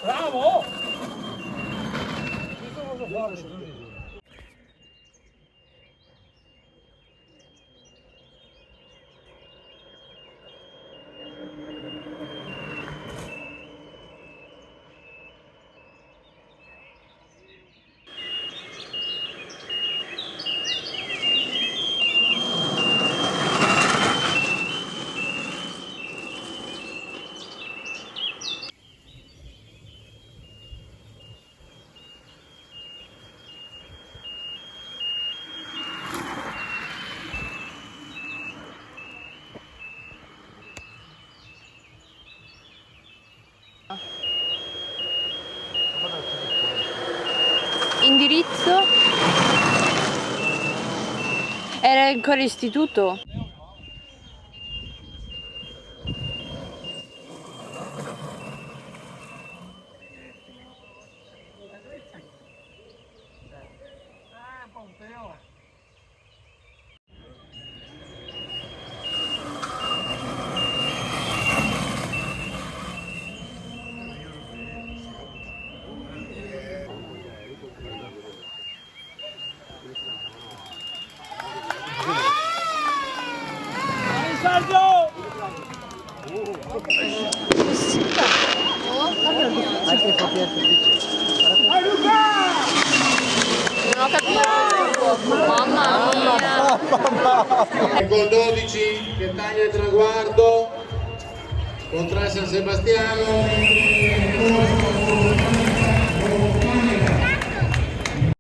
Bravo! Indirizzo? Era ancora istituto? Sergio! Vai Luca! Non ho capito. Mamma mia. Col 12 che taglia il traguardo contro San Sebastiano.